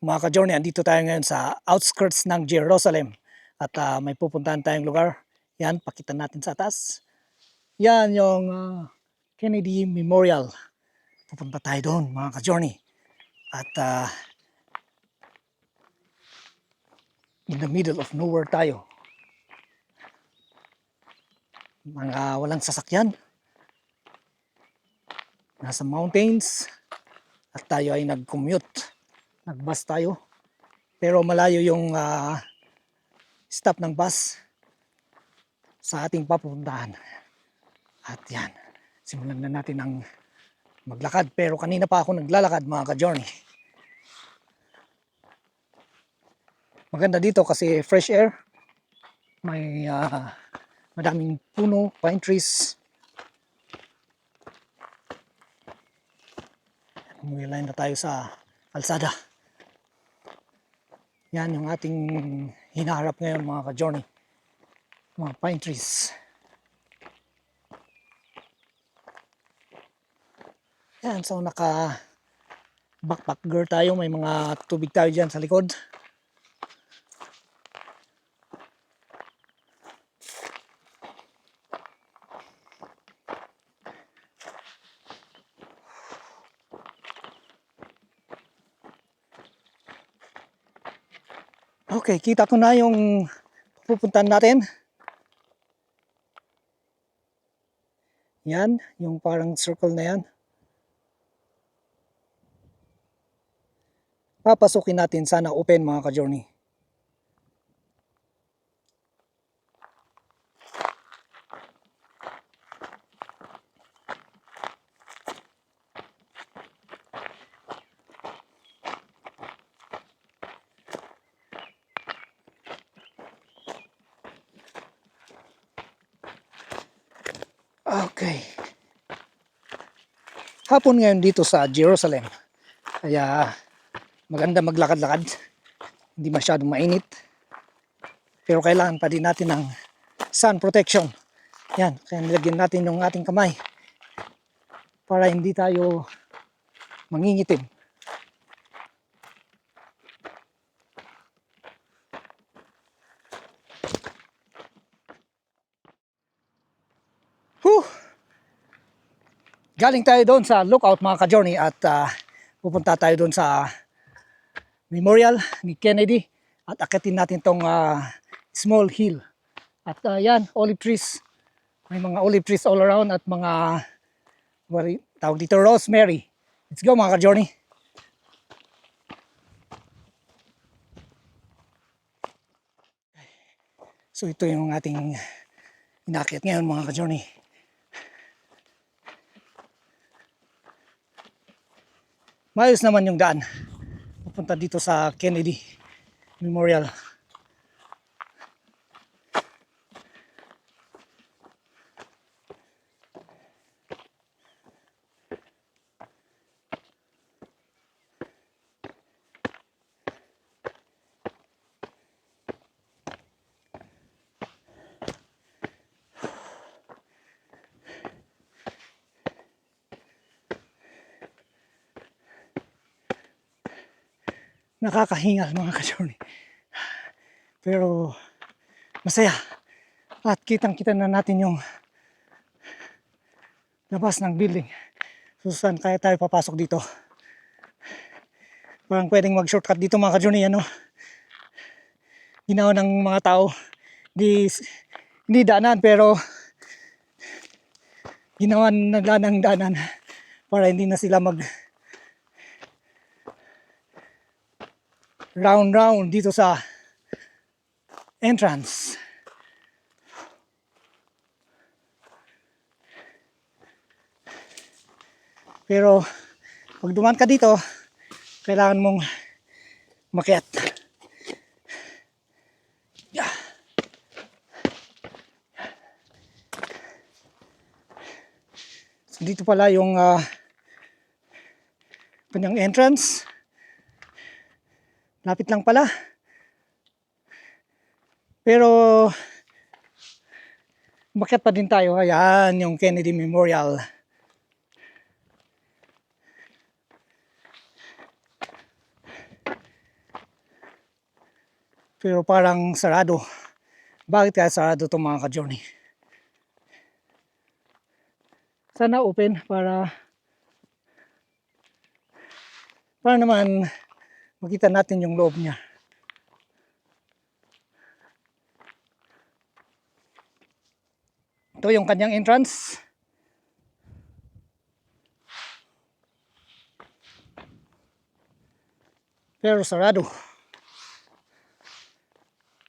Mga ka-journey, andito tayo ngayon sa outskirts ng Jerusalem at may pupuntahan tayong lugar. Yan, pakita natin sa taas. Yan yung Kennedy Memorial. Pupunta tayo doon mga ka-journey. At in the middle of nowhere tayo. Mga walang sasakyan. Nasa mountains at tayo ay nag-commute. Nag-bus tayo. Pero malayo yung stop ng bus sa ating papuntahan. At yan, simulan na natin ang maglakad. Pero kanina pa ako naglalakad mga ka-journey. Maganda dito kasi fresh air. May madaming puno, pine trees. Umuwi na tayo sa kalsada. Yan yung ating hinaharap ngayon mga ka-journey. Mga pine trees. Yan, so naka backpack gear tayo. May mga tubig tayo dyan sa likod. Okay, kita ko na yung pupuntahan natin. Yan, yung parang circle na yan. Papasukin natin, sana open mga ka-journey. Okay. Hapon ngayon dito sa Jerusalem. Kaya maganda maglakad-lakad. Hindi masyadong mainit. Pero kailangan pa din natin ng sun protection. Yan, kaya nilagyan natin yung ating kamay para hindi tayo mangingitim. Galing tayo doon sa lookout mga ka-journey at pupunta tayo doon sa memorial ni Kennedy at akitin natin tong small hill. At yan, olive trees. May mga olive trees all around at mga tawag dito, rosemary. Let's go mga ka-journey. So ito yung ating inakit ngayon mga ka-journey. Mayos naman yung daan. Pupunta dito sa Kennedy Memorial. Nakakahingal mga ka-journey. Pero masaya. At kitang-kita na natin yung labas ng building. So saan kaya tayo papasok dito? Parang pwedeng mag-shortcut dito mga ka-journey. Ano? Ginawa ng mga tao. Hindi daanan pero ginawa nila ng daanan para hindi na sila mag round dito sa entrance. Pero pag dumaan ka dito, kailangan mong makiat. Yeah. So dito pala yung kanyang entrance. Lapit lang pala. Pero makiat pa din tayo. Ayan yung Kennedy Memorial. Pero parang sarado. Bakit kaya sarado itong mga ka-journey? Sana open para naman makita natin yung loob niya. Ito yung kanyang entrance. Pero sarado.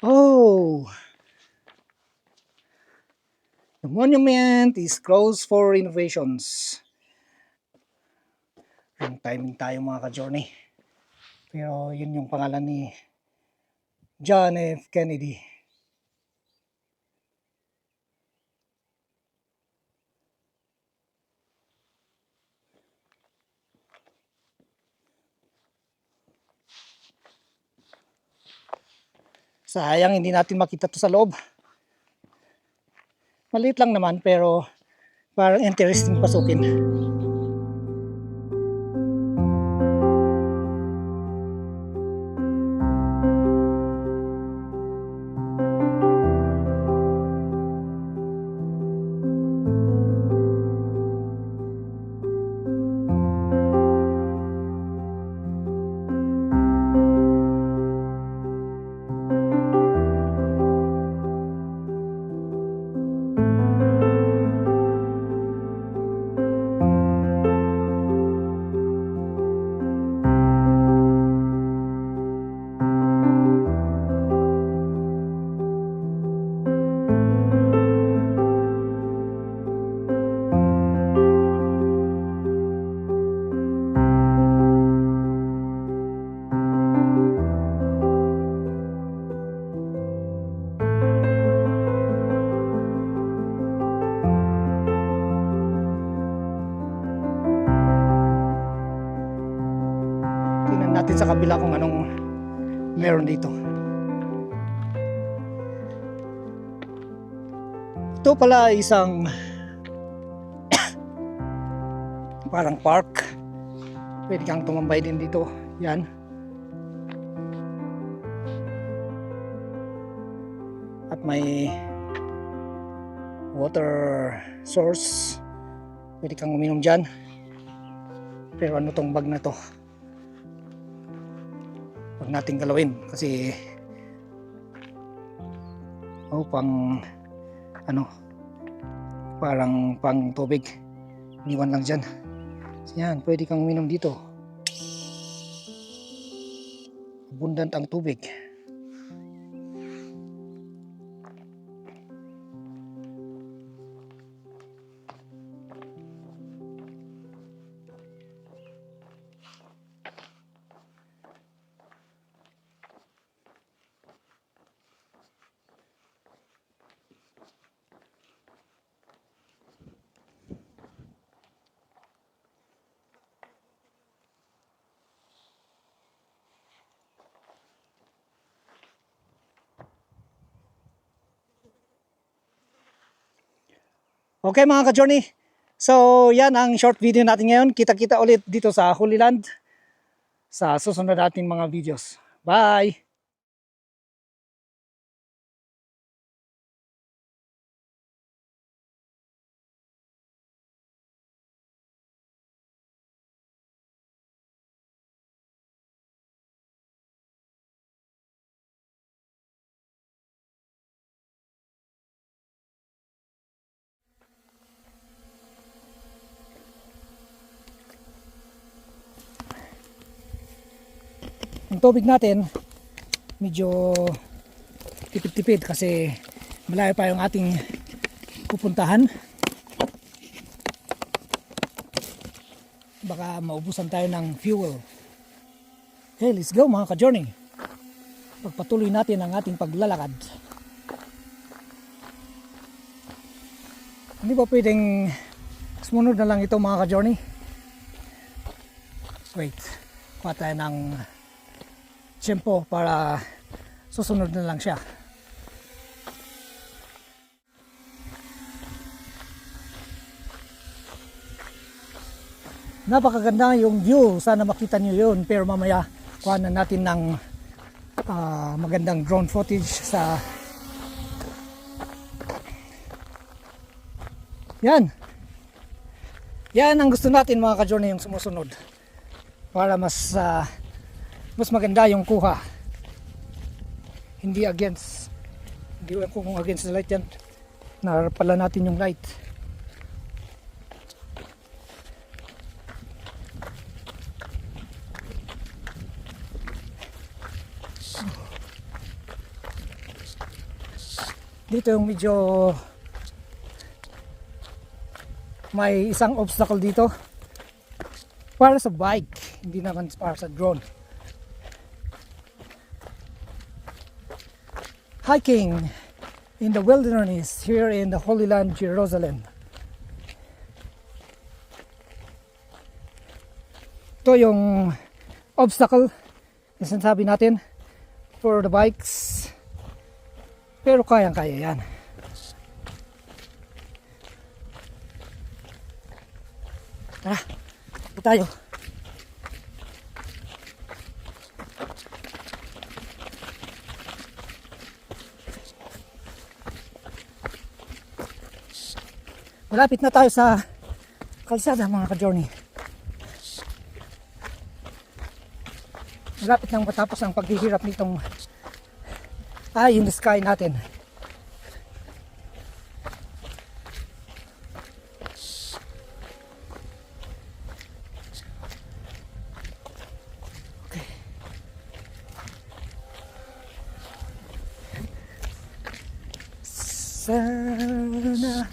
Oh! The monument is closed for renovations. Yung timing tayo mga ka-journey. Pero yun yung pangalan ni John F. Kennedy. Sayang hindi natin makita to sa loob. Maliit lang naman pero parang interesting pasukin. Natin sa kabila kung anong meron dito. Ito pala isang parang park. Pwede kang tumambay din dito. Yan. At may water source. Pwede kang uminom dyan. Pero ano tong bag na to? Huwag nating galawin kasi pang ano, parang pang tubig, iniwan lang dyan. So yan, pwede kang uminom dito. Abundant ang tubig. Okay mga ka-journey, so yan ang short video natin ngayon. Kita-kita ulit dito sa Holy Land sa susunod nating mga videos. Bye! Ang tubig natin medyo tipid-tipid kasi malayo pa yung ating pupuntahan. Baka maubusan tayo ng fuel. Okay, let's go mga ka-journey. Pagpatuloy natin ang ating paglalakad. Hindi ba pwedeng sumunod na lang ito mga ka-journey? Wait, kuha tayo ng tiyempo para susunod na lang siya. Napakaganda yung view, sana makita nyo yun, pero mamaya kuha na natin ng magandang drone footage sa yan ang gusto natin mga ka-journey, yung sumusunod para mas maganda yung kuha, hindi kung against the light yan, naharap pala natin yung light. Dito yung medyo may isang obstacle dito para sa bike, hindi naman para sa drone. Hiking in the wilderness here in the Holy Land, Jerusalem. Ito yung obstacle na sinasabi natin for the bikes, pero kayang-kaya yan. Tara, ito tayo. Malapit na tayo sa kalsada mga ka-journey. Malapit nang matapos ang paghihirap nitong eye in the sky natin. Okay. Sana